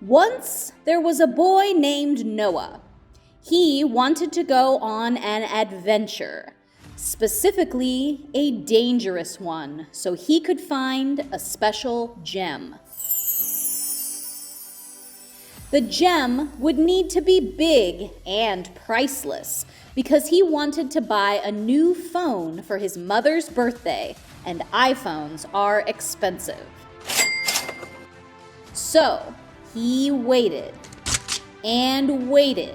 Once there was a boy named Noah. He wanted to go on an adventure, specifically a dangerous one, so he could find a special gem. The gem would need to be big and priceless because he wanted to buy a new phone for his mother's birthday, and iPhones are expensive. So he waited and waited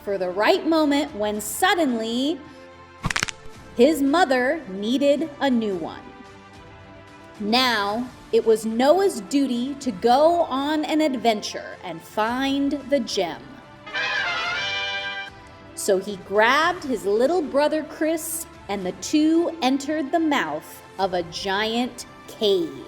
for the right moment when suddenly his mother needed a new one. Now it was Noah's duty to go on an adventure and find the gem. So he grabbed his little brother Chris, and the two entered the mouth of a giant cave.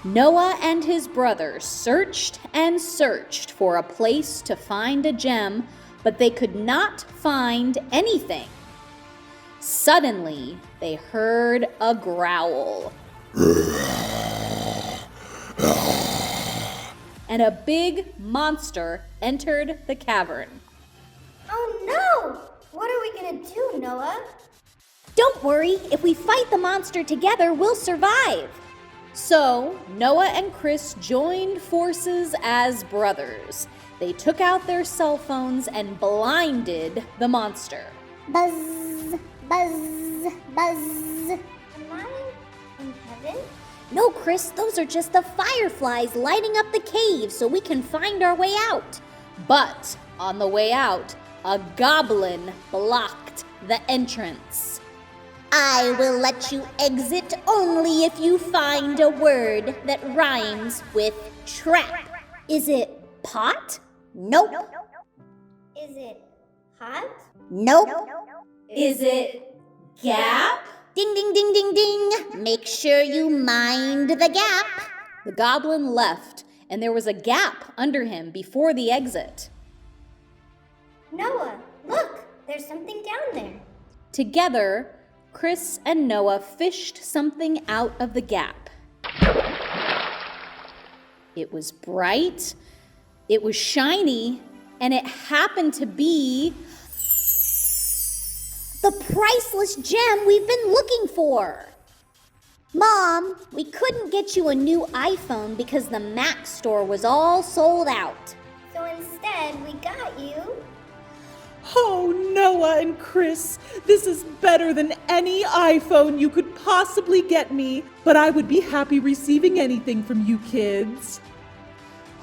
Noah and his brother searched and searched for a place to find a gem, but they could not find anything. Suddenly, they heard a growl. And a big monster entered the cavern. Oh no! What are we gonna do, Noah? Don't worry, if we fight the monster together, we'll survive. So, Noah and Chris joined forces as brothers. They took out their cell phones and blinded the monster. Buzz, buzz, buzz. Am I in heaven? No, Chris, those are just the fireflies lighting up the cave so we can find our way out. But on the way out, a goblin blocked the entrance. I will let you exit only if you find a word that rhymes with trap. Is it pot? Nope. Is it hot? Nope. Is it gap? Ding, ding, ding, ding, ding. Make sure you mind the gap. The goblin left, and there was a gap under him before the exit. Noah, look! There's something down there. Together, Chris and Noah fished something out of the gap. It was bright, it was shiny, and it happened to be the priceless gem we've been looking for. Mom, we couldn't get you a new iPhone because the Mac store was all sold out. So instead, we got you... Oh, Noah and Chris, this is better than any iPhone you could possibly get me, but I would be happy receiving anything from you kids.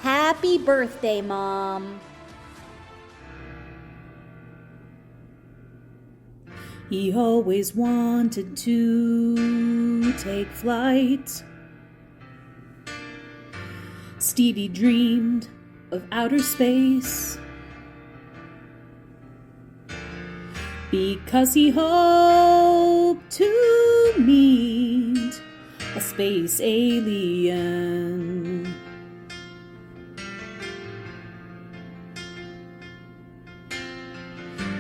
Happy birthday, Mom. He always wanted to take flight. Stevie dreamed of outer space because he hoped to meet a space alien.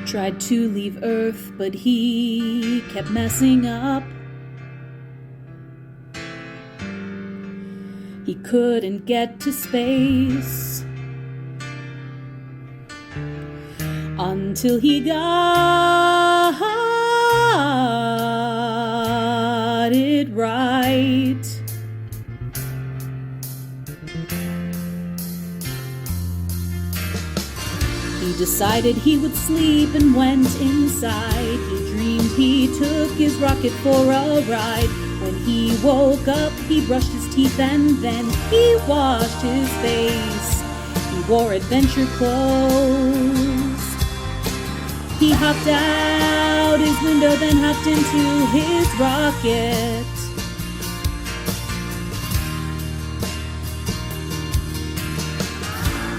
Tried to leave Earth, but he kept messing up. He couldn't get to space until he got it right. He decided he would sleep and went inside. He dreamed he took his rocket for a ride. When he woke up, he brushed his teeth and then he washed his face. He wore adventure clothes. He hopped out his window, then hopped into his rocket.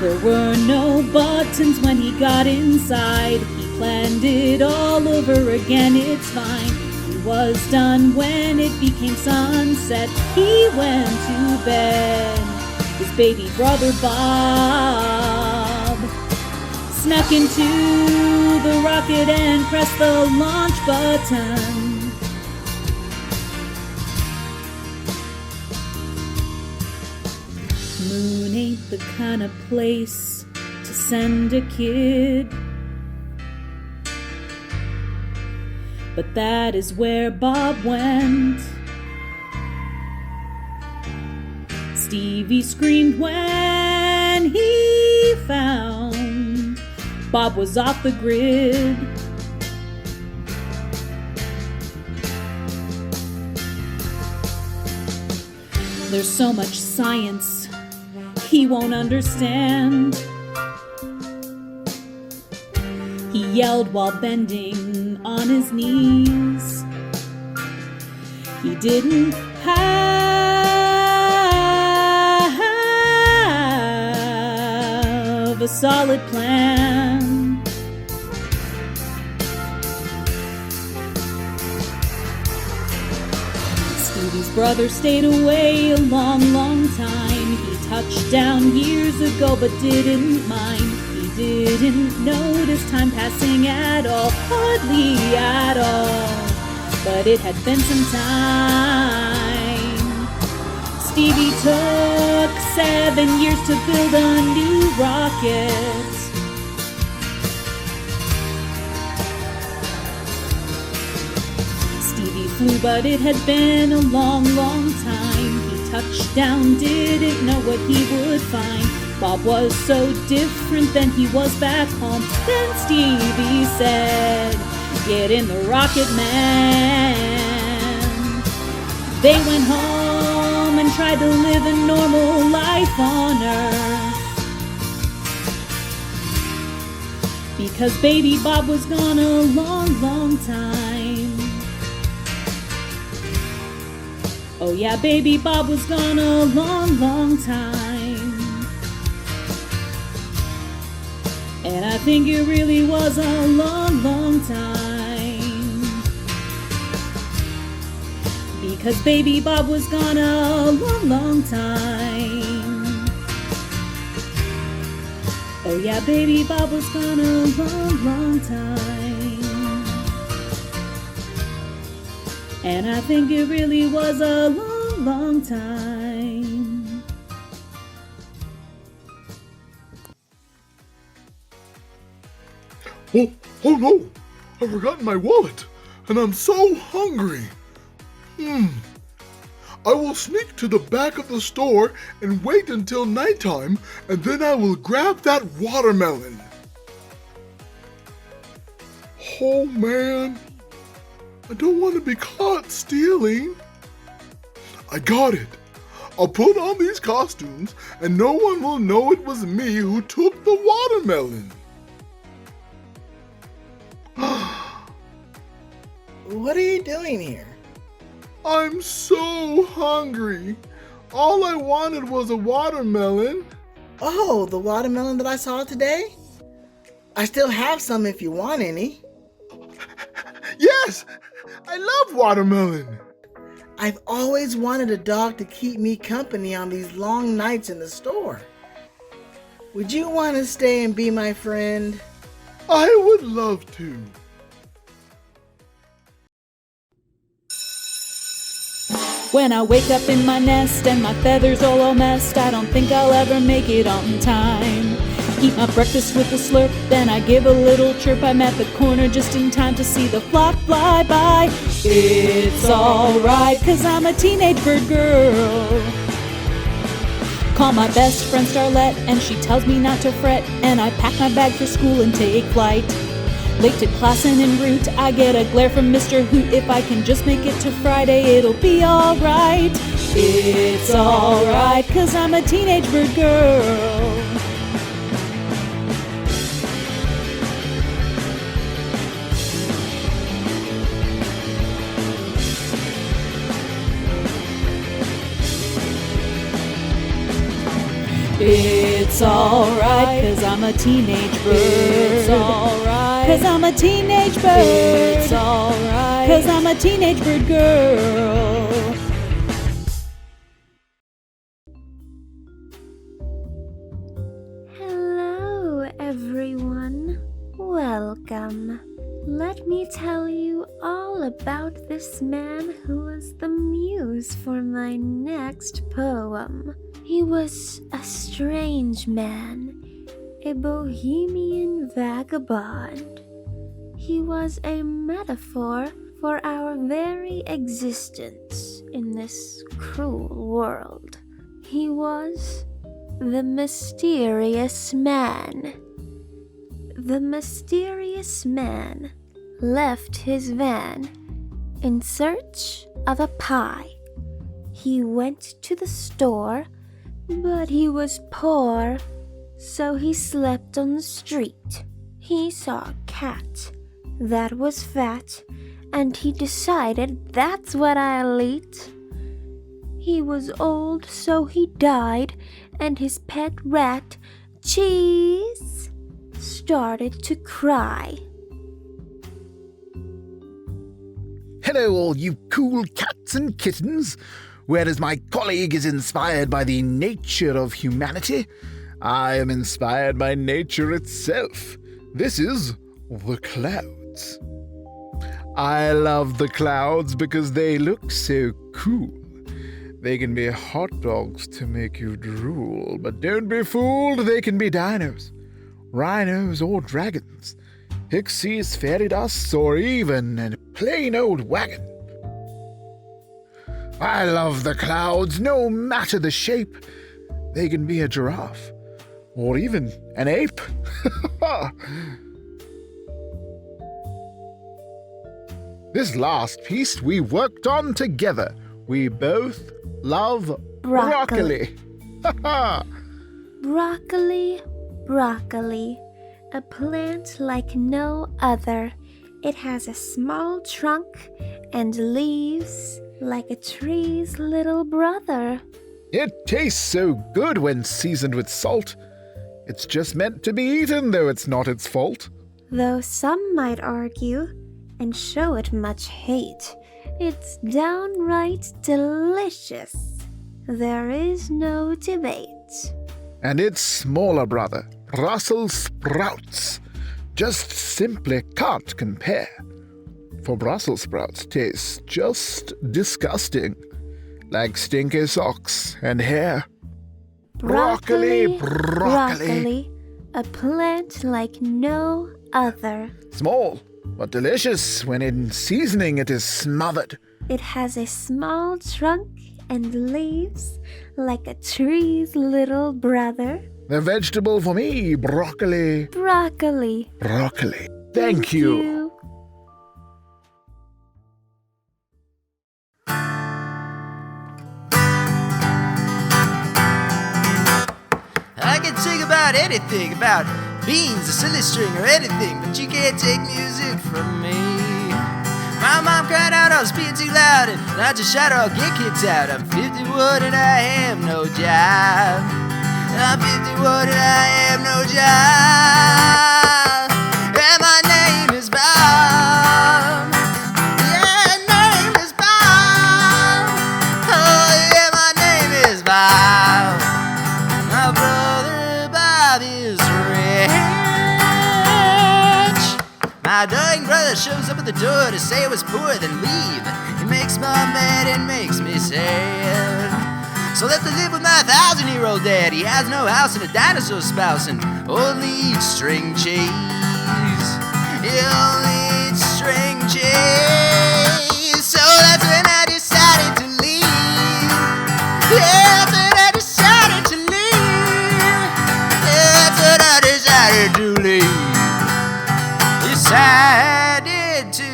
There were no buttons when he got inside. He planned it all over again, it's fine. He was done when it became sunset. He went to bed. His baby brother Bob snuck into the rocket and pressed the launch button. moon ain't the kind of place to send a kid. But that is where Bob went. Stevie screamed when he found Bob was off the grid. There's so much science he won't understand. He yelled while bending on his knees. He didn't have a solid plan. Stevie's brother stayed away a long, long time. He touched down years ago but didn't mind. He didn't notice time passing at all, hardly at all. But it had been some time. Stevie took 7 years to build a new rocket. Stevie flew, but it had been a long, long time. He touched down, didn't know what he would find. Bob was so different than he was back home. Then Stevie said, "Get in the rocket, man." They went home and tried to live a normal life on Earth. Because baby Bob was gone a long, long time. Oh yeah, baby Bob was gone a long, long time. And I think it really was a long, long time. Because baby Bob was gone a long, long time. Oh yeah, baby Bob was gone a long, long time. And I think it really was a long, long time. Oh no! I forgot my wallet, and I'm so hungry. I will sneak to the back of the store and wait until nighttime, and then I will grab that watermelon. Oh man, I don't want to be caught stealing. I got it. I'll put on these costumes, and no one will know it was me who took the watermelon. What are you doing here? I'm so hungry. All I wanted was a watermelon. Oh, the watermelon that I saw today? I still have some if you want any. Yes, I love watermelon. I've always wanted a dog to keep me company on these long nights in the store. Would you want to stay and be my friend? I would love to. When I wake up in my nest and my feathers all messed, I don't think I'll ever make it on time. Eat my breakfast with a slurp, then I give a little chirp. I'm at the corner just in time to see the flock fly by. It's alright, 'cause I'm a teenage bird girl. Call my best friend Starlet, and she tells me not to fret, and I pack my bag for school and take flight. Late to class and en route, I get a glare from Mr. Hoot. If I can just make it to Friday, it'll be alright. It's alright, 'cause I'm a teenage bird girl. It's alright, 'cause I'm a teenage bird. It's alright, 'cause I'm a teenage bird. It's alright, 'cause I'm a teenage bird girl. Hello, everyone. Welcome. Let me tell you all about this man who was the muse for my next poem. He was a strange man, a bohemian vagabond. He was a metaphor for our very existence in this cruel world. He was the mysterious man. The mysterious man left his van in search of a pie. He went to the store, but he was poor, so he slept on the street. He saw a cat that was fat, and he decided that's what I'll eat. He was old, so he died, and his pet rat, Cheese, started to cry. Hello, all you cool cats and kittens. Whereas my colleague is inspired by the nature of humanity, I am inspired by nature itself. This is the clouds. I love the clouds because they look so cool. They can be hot dogs to make you drool, but don't be fooled, they can be dinos, rhinos, or dragons, pixies, fairy dusts, or even a plain old wagon. I love the clouds, no matter the shape. They can be a giraffe, or even an ape. This last piece we worked on together. We both love broccoli. Broccoli, broccoli, a plant like no other. It has a small trunk and leaves like a tree's little brother. It tastes so good when seasoned with salt. It's just meant to be eaten, though it's not its fault. Though some might argue and show it much hate, it's downright delicious. There is no debate. And its smaller brother, Brussels sprouts, just simply can't compare. For Brussels sprouts taste just disgusting, like stinky socks and hair. Broccoli, broccoli, a plant like no other. Small, but delicious when in seasoning it is smothered. It has a small trunk and leaves like a tree's little brother. The vegetable for me, broccoli. Broccoli. Broccoli. Thank you. I can sing about anything, about beans, a silly string, or anything, but you can't take music from me. My mom cried out I was being too loud, and I just shout or I'll get kicked out. I'm 51 and I have no job. I'm 51 and I have no job. And my name is Bob. Yeah, name is Bob. Oh yeah, my name is Bob. My brother Bob is rich. My dying brother shows up at the door to say I was poor, then leave. He makes mom mad and makes me sad. So left to live with my 1,000-year-old dad. He has no house and a dinosaur spouse and only eats string cheese. He only eats string cheese. So that's when I decided to leave. Yeah, that's when I decided to leave. Yeah, that's when I decided to leave. Decided to leave.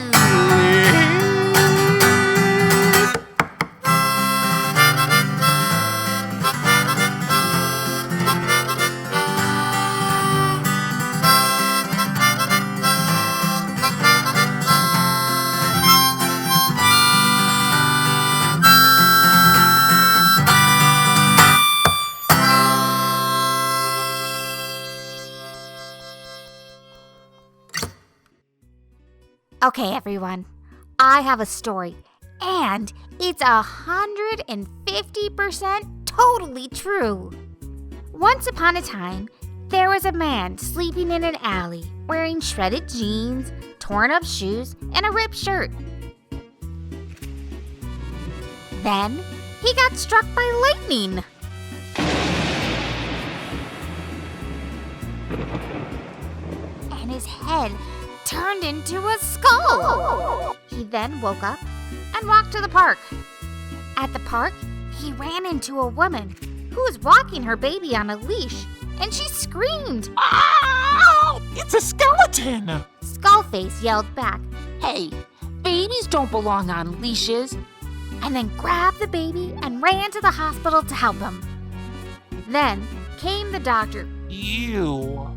Okay, everyone, I have a story, and it's 150% totally true. Once upon a time, there was a man sleeping in an alley, wearing shredded jeans, torn-up shoes and a ripped shirt. Then, he got struck by lightning. And his head turned into a skull. He then woke up and walked to the park. At the park, he ran into a woman who was walking her baby on a leash, and she screamed. Ow! It's a skeleton! Skullface yelled back, Hey, babies don't belong on leashes. and then grabbed the baby and ran to the hospital to help him. Then came the doctor Ew,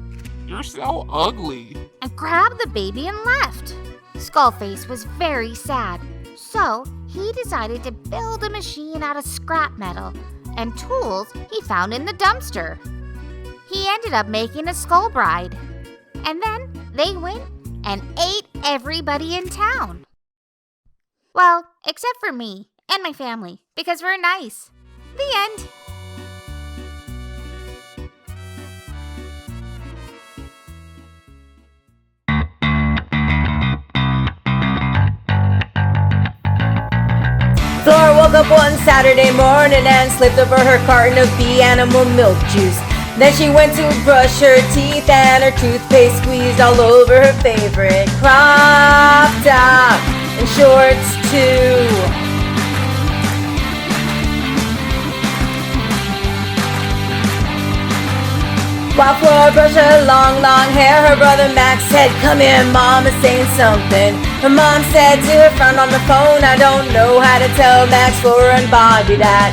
you're so ugly. and grabbed the baby and left. Skullface was very sad, so he decided to build a machine out of scrap metal and tools he found in the dumpster. He ended up making a skull bride, and then they went and ate everybody in town. Well, except for me and my family, because we're nice. The end. Flora woke up one Saturday morning and slipped over her carton of bee animal milk juice. Then she went to brush her teeth and her toothpaste squeezed all over her favorite crop top and shorts too. While Flora brushed her long hair, her brother Max said, "Come here, Mom is saying something." Her mom said to her friend on the phone, "I don't know how to tell Max, Flora, and Bobby that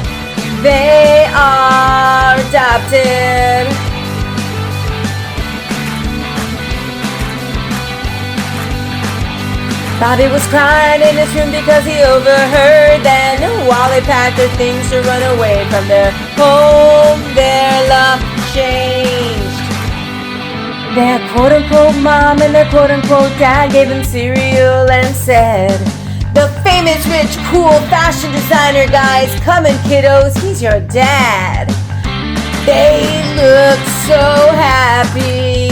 they are adopted." Bobby was crying in his room because he overheard. Then while they packed their things to run away from their home, their love changed. Their quote-unquote mom and their quote-unquote dad gave them cereal and said, "The famous, rich, cool fashion designer guy's coming, kiddos, he's your dad." They looked so happy.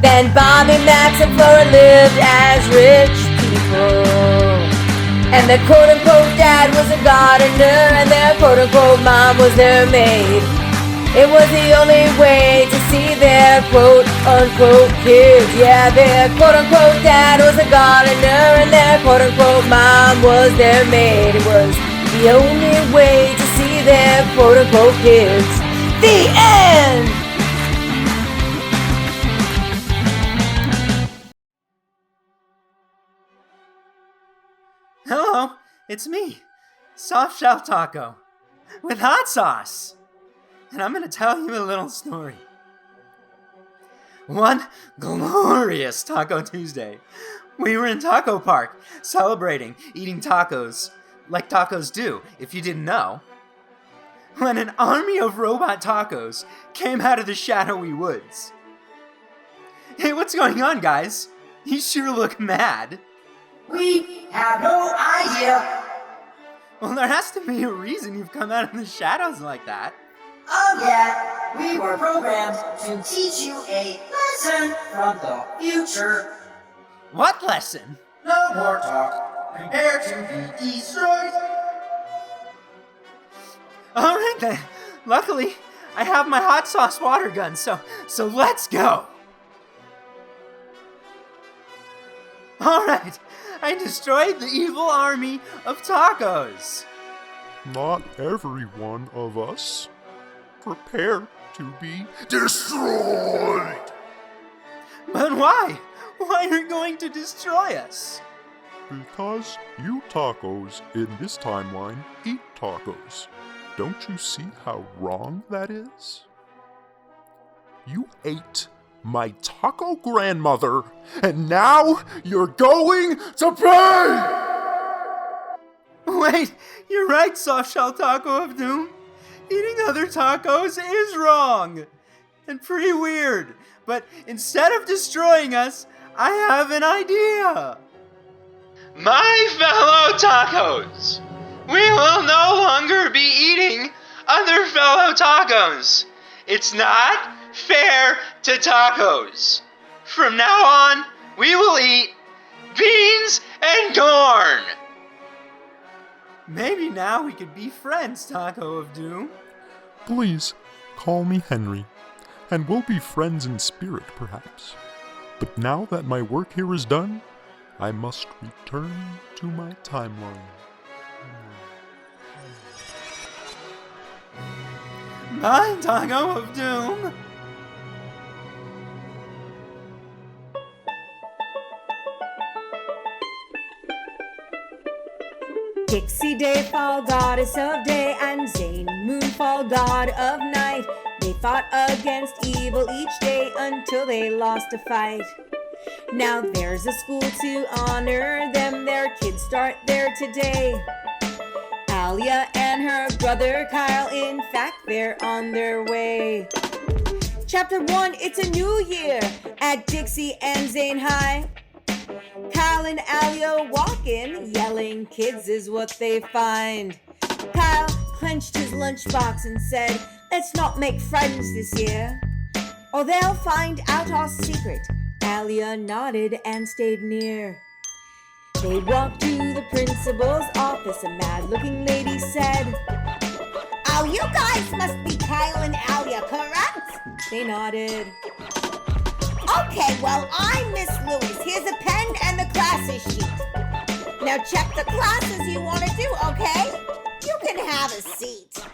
Then Bobby, Max, and Flora lived as rich people. And their quote-unquote dad was a gardener, and their quote-unquote mom was their maid. It was the only way to see their quote-unquote kids. Yeah, their quote-unquote dad was a gardener and their quote-unquote mom was their maid. It was the only way to see their quote-unquote kids. The end! Hello, it's me, Soft Shell Taco, with hot sauce. And I'm going to tell you a little story. One glorious Taco Tuesday, we were in Taco Park, celebrating, eating tacos, like tacos do, if you didn't know, when an army of robot tacos came out of the shadowy woods. Hey, what's going on, guys? You sure look mad. We have no idea. Well, there has to be a reason you've come out of the shadows like that. Oh yeah, we were programmed to teach you a lesson from the future. What lesson? No more talk. Prepare to be destroyed. Alright then. Luckily, I have my hot sauce water gun, so let's go. Alright, I destroyed the evil army of tacos. Not every one of us. Prepare to be destroyed! But why? Why are you going to destroy us? Because you tacos in this timeline eat tacos. Don't you see how wrong that is? You ate my taco grandmother, and now you're going to pay! Wait, you're right, Soft Shell Taco of Doom. Eating other tacos is wrong and pretty weird, but instead of destroying us, I have an idea. My fellow tacos, we will no longer be eating other fellow tacos. It's not fair to tacos. From now on, We will eat beans and corn! Maybe now we could be friends, Taco of Doom. Please, call me Henry, and we'll be friends in spirit, perhaps. But now that my work here is done, I must return to my timeline. Bye, Taco of Doom. Dixie Dayfall, goddess of day, and Zane Moonfall, god of night. They fought against evil each day until they lost a fight. Now there's a school to honor them, their kids start there today. Alia and her brother Kyle, in fact, they're on their way. Chapter 1, it's a new year at Dixie and Zane High. Kyle and Alia walk in, yelling, kids is what they find. Kyle clenched his lunchbox and said, let's not make friends this year, or they'll find out our secret. Alia nodded and stayed near. They walked to the principal's office. A mad-looking lady said, oh, you guys must be Kyle and Alia, correct? They nodded. Okay, well, I'm Miss Lewis. Here's a pen and the classes sheet. Now check the classes you want to do, okay? You can have a seat.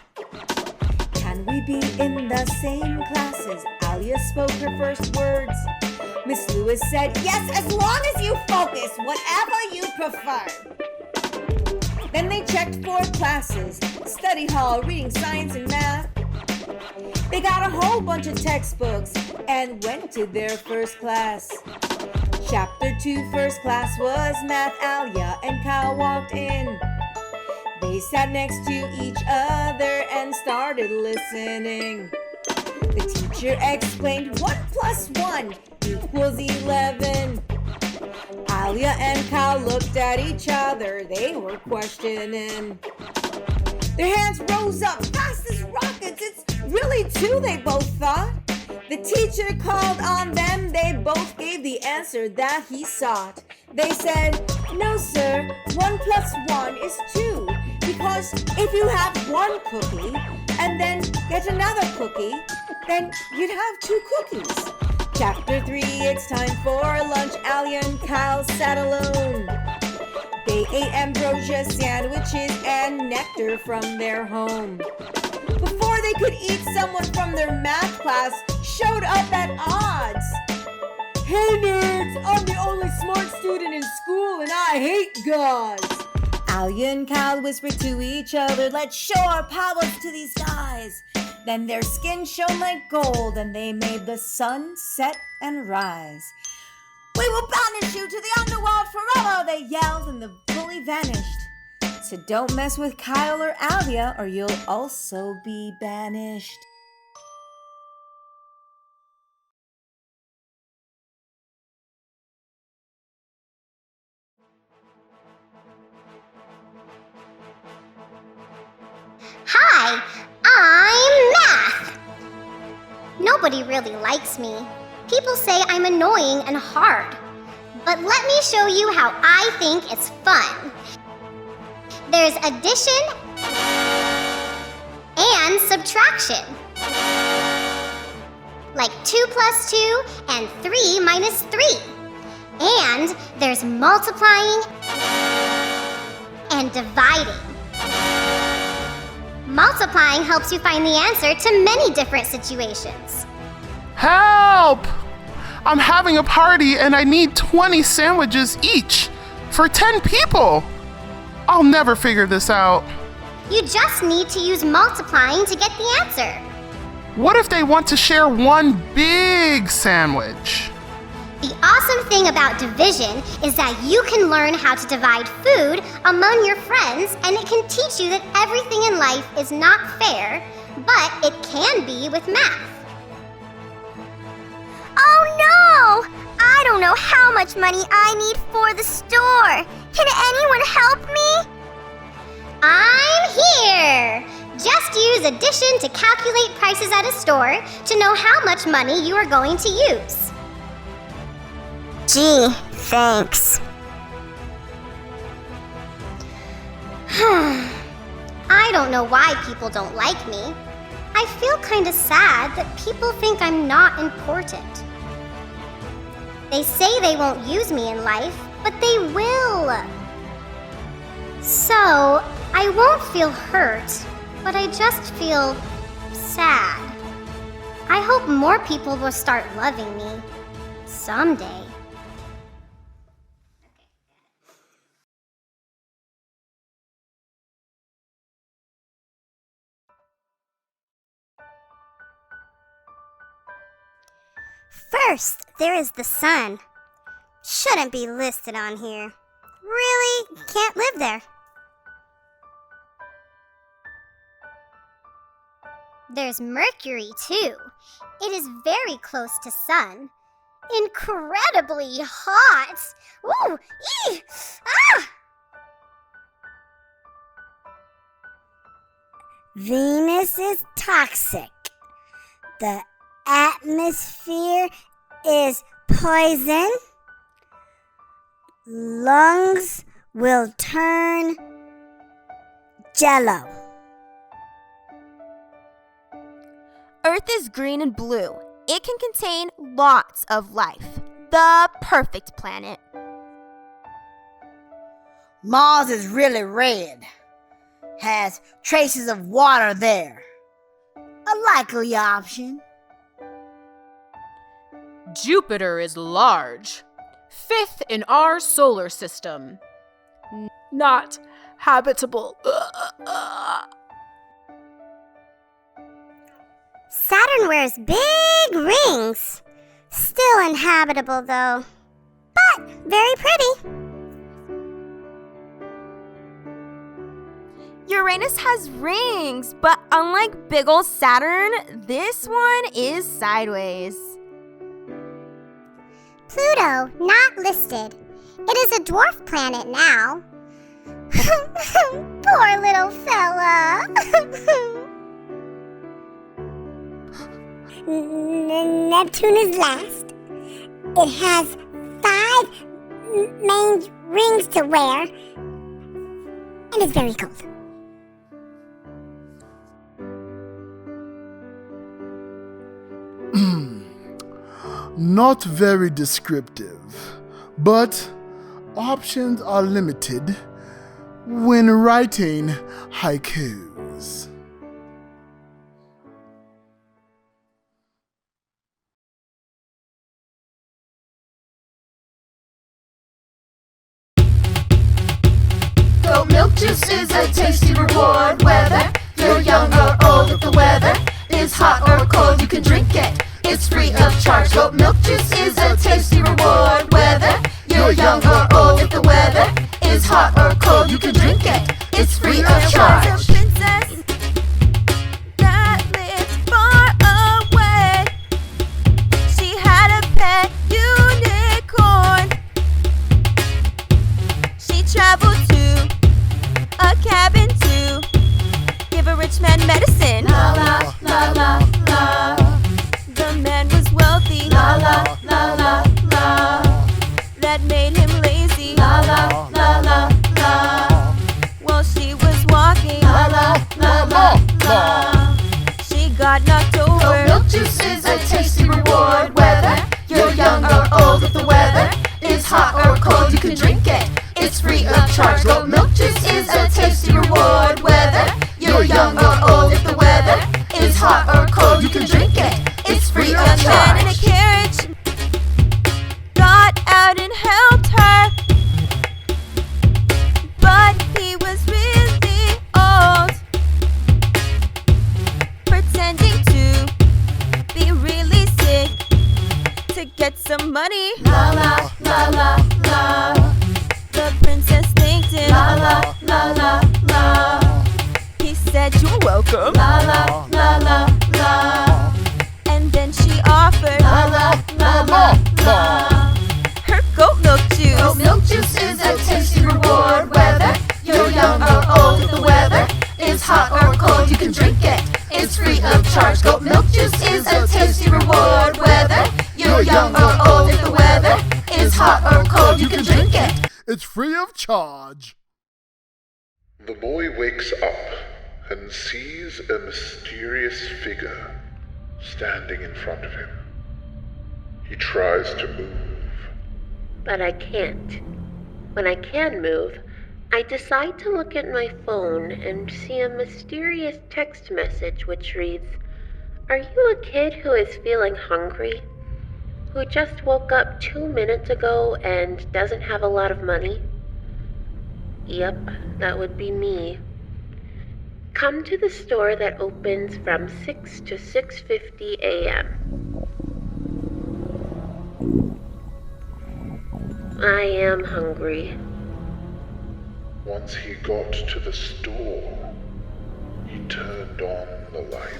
Can we be in the same classes? Alia spoke her first words. Miss Lewis said, yes, as long as you focus, whatever you prefer. Then they checked 4 classes, study hall, reading, science, and math. They got a whole bunch of textbooks and went to their first class. Chapter 2, first class was math. Alia and Kyle walked in. They sat next to each other and started listening. The teacher explained 1 plus 1 equals 11. Alia and Kyle looked at each other. They were questioning. Their hands rose up fast as rockets. It's really 2, they both thought. The teacher called on them. They both gave the answer that he sought. They said, no, sir, 1 plus 1 is 2. Because if you have 1 cookie and then get another cookie, then you'd have 2 cookies. Chapter 3, it's time for lunch. Alia and Kyle sat alone. They ate ambrosia sandwiches and nectar from their home. Before they could eat, someone from their math class showed up at odds. Hey nerds, I'm the only smart student in school and I hate gods. Alia and Kyle whispered to each other, let's show our powers to these guys. Then their skin shone like gold and they made the sun set and rise. We will banish you to the underworld forever, they yelled, and the bully vanished. So don't mess with Kyle or Alia or you'll also be banished. Hi, I'm Math. Nobody really likes me. People say I'm annoying and hard. But let me show you how I think it's fun. There's addition and subtraction. Like 2 plus 2 and 3 minus 3. And there's multiplying and dividing. Multiplying helps you find the answer to many different situations. Help! I'm having a party and I need 20 sandwiches each for 10 people. I'll never figure this out. You just need to use multiplying to get the answer. What if they want to share one big sandwich? The awesome thing about division is that you can learn how to divide food among your friends, and it can teach you that everything in life is not fair, but it can be with math. Oh no! I don't know how much money I need for the store. Can anyone help me? I'm here! Just use addition to calculate prices at a store to know how much money you are going to use. Gee, thanks. I don't know why people don't like me. I feel kinda sad that people think I'm not important. They say they won't use me in life, but they will. So, I won't feel hurt, but I just feel sad. I hope more people will start loving me someday. First, there is the sun. Shouldn't be listed on here. Really can't live there. There's Mercury, too. It is very close to Sun. Incredibly hot. Ooh, ee, ah! Venus is toxic. The atmosphere is poison. Lungs will turn jello. Earth is green and blue. It can contain lots of life. The perfect planet. Mars is really red. Has traces of water there. A likely option. Jupiter is large. 5th in our solar system. Not habitable. Saturn wears big rings. Still inhabitable, though. But very pretty. Uranus has rings, but unlike big ol' Saturn, this one is sideways. Pluto, not listed. It is a dwarf planet now. Poor little fella. Neptune is last. It has 5 main rings to wear and is very cold. Not very descriptive, but options are limited when writing haikus. Goat milk juice is a tasty reward, whether you're young or old. If the weather is hot or cold, you can drink it. It's free of charge. Goat milk juice is a tasty reward, whether you're young or old. If the weather is hot or cold, you can drink it. It's free of charge. There was a princess that lived far away. She had a pet unicorn. She traveled to a cabin to give a rich man medicine. La la la la la. The man was wealthy. La la la la la. That made him lazy. La la la la la. While she was walking. La la la la la. She got knocked over. Goat milk juice is a tasty reward, whether you're young or old. If the weather is hot or cold, you can drink it. It's free of charge. Goat milk juice is a tasty reward, whether you're young or old. If the weather is hot or cold, you can drink it. It's free of charge. A man in a carriage got out and helped her, but he was really old, pretending to be really sick to get some money. La la la la la. The princess thanked him. La la la la la. He said, "You're welcome." La la la la la. And then she offered la la la la la. Her goat milk juice. Goat milk juice is a tasty reward, whether you're young or old. If the weather is hot or cold, you can drink it. It's free of charge. Goat milk juice is a tasty reward, whether you're young or old. If the weather is hot or cold, you can drink it. It's free of charge. The boy wakes up and sees a mysterious figure standing in front of him. He tries to move. But I can't. When I can move, I decide to look at my phone and see a mysterious text message which reads, "Are you a kid who is feeling hungry? Who just woke up 2 minutes ago and doesn't have a lot of money?" Yep, that would be me. Come to the store that opens from 6 to 6:50 a.m. I am hungry. Once he got to the store, he turned on the light.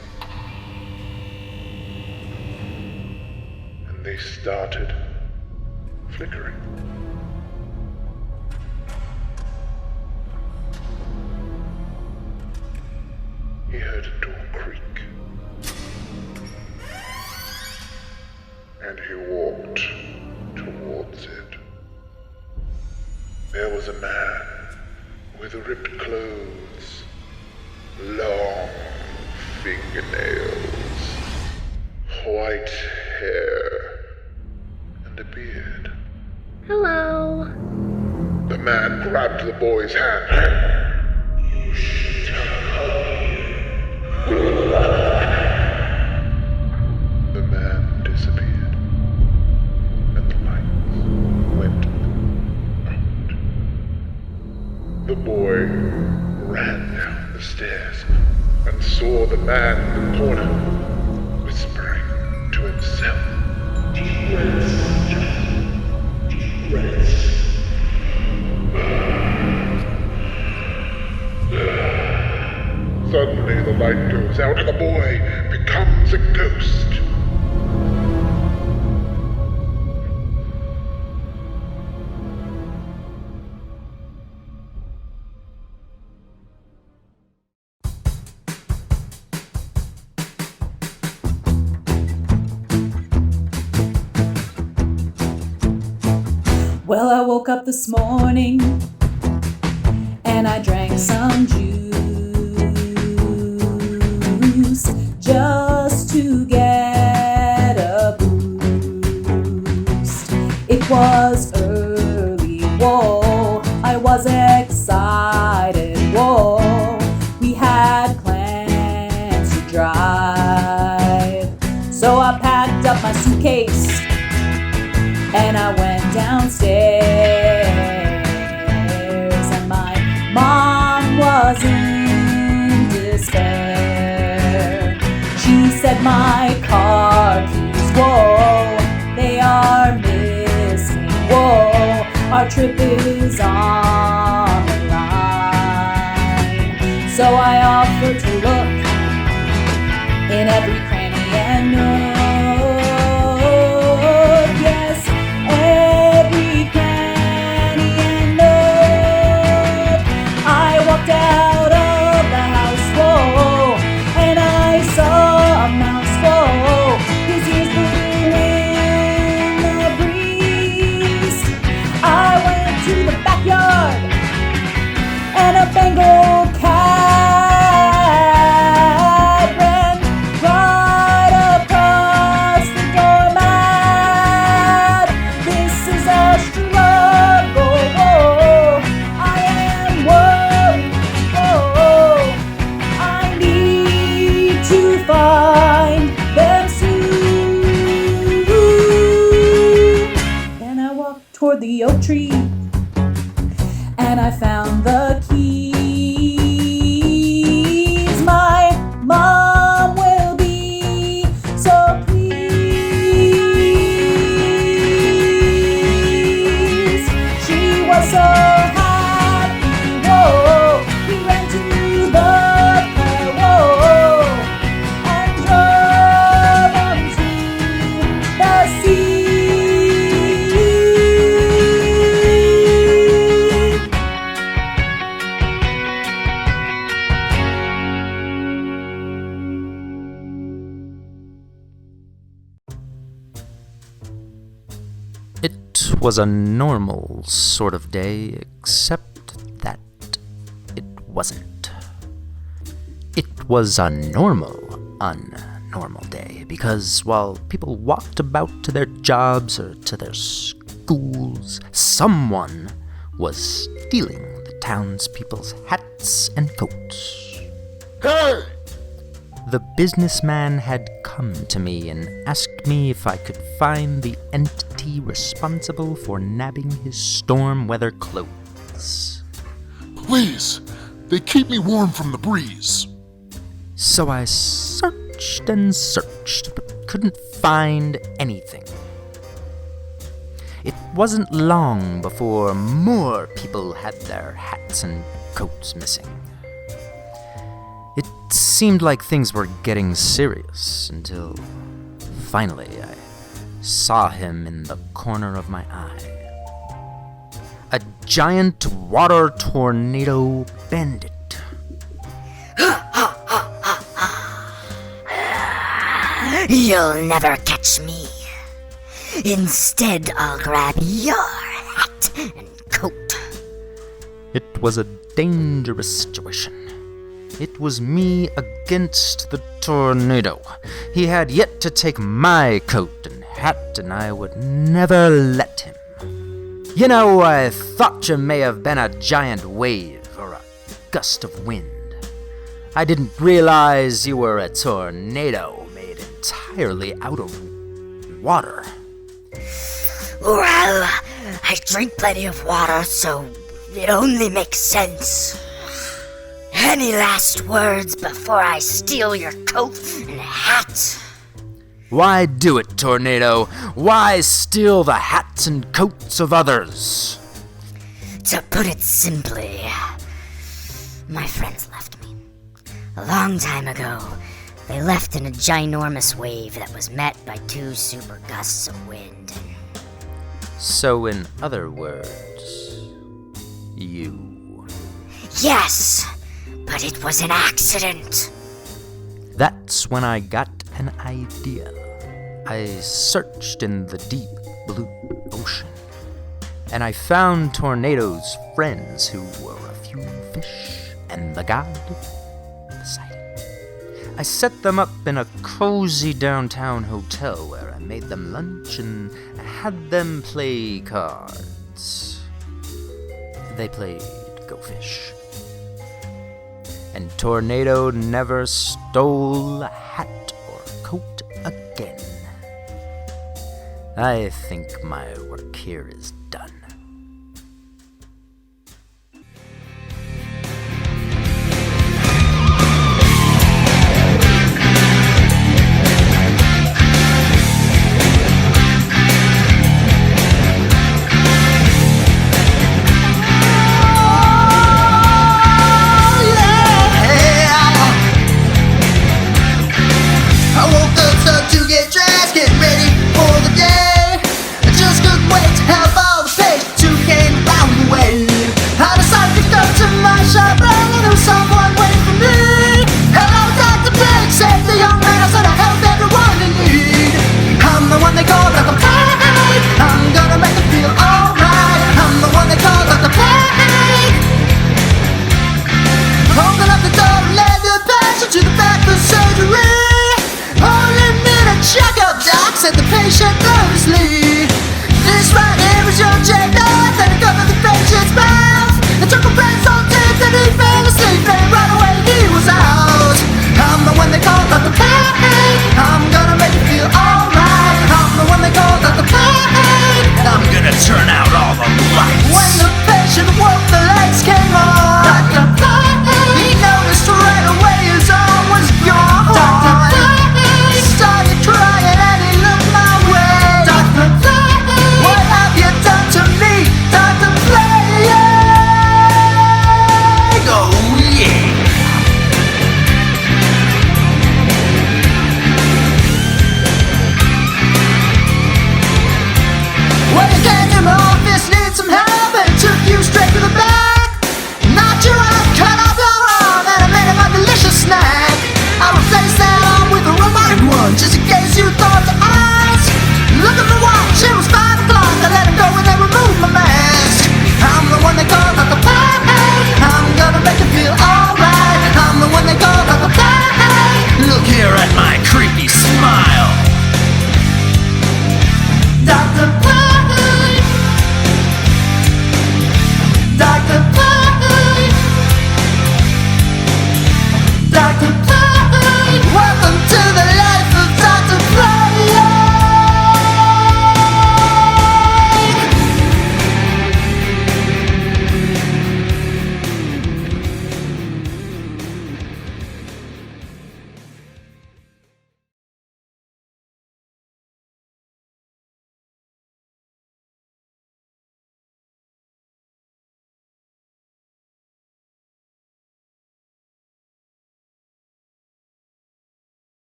And they started flickering. He heard a door creak. And he walked towards it. There was a man with ripped clothes, long fingernails, white hair, and a beard. Hello. The man grabbed the boy's hand. "You should come here." The man disappeared, and the lights went out. The boy ran down the stairs and saw the man in the corner, whispering to himself, "Deep breaths, just deep breaths." Suddenly the light goes out and the boy becomes a ghost. Well, I woke up this morning and I drank some juice just to get a boost. It was early, whoa, I was excited, whoa, we had plans to drive. So I packed up my suitcase and I went downstairs, and my mom was in despair. She said my car keys, whoa, they are missing, whoa, our trip is on the line. So I offered to look in every cranny and nook. Out of the house, whoa, and I saw a mouse, whoa, his ears blew in the breeze. I went to the backyard, and a Bengal cat ran right across the doormat. This is a struggle, whoa, I am worried. To find them soon. Then I walked toward the oak tree and I found the keys. My mom will be so pleased. She was so happy, whoa, we ran to the It was a normal sort of day, except that it wasn't. It was a normal, unnormal day, because while people walked about to their jobs or to their schools, someone was stealing the townspeople's hats and coats. Hey! The businessman had come to me and asked me if I could find the entity responsible for nabbing his storm weather clothes. Please, they keep me warm from the breeze. So I searched and searched, but couldn't find anything. It wasn't long before more people had their hats and coats missing. It seemed like things were getting serious until finally I saw him in the corner of my eye. A giant water tornado bandit. You'll never catch me. Instead, I'll grab your hat and coat. It was a dangerous situation. It was me against the tornado. He had yet to take my coat and hat, and I would never let him. You know, I thought you may have been a giant wave or a gust of wind. I didn't realize you were a tornado made entirely out of water. Well, I drink plenty of water, so it only makes sense. Any last words before I steal your coat and hat? Why do it, tornado? Why steal the hats and coats of others? To put it simply, my friends left me. A long time ago, they left in a ginormous wave that was met by 2 super gusts of wind. So, in other words, you. Yes, but it was an accident. That's when I got an idea. I searched in the deep blue ocean, and I found Tornado's friends, who were a few fish and the god Poseidon. I set them up in a cozy downtown hotel where I made them lunch and had them play cards. They played Go Fish. And Tornado never stole a hat or coat again. I think my work here is done. Said the patient nervously.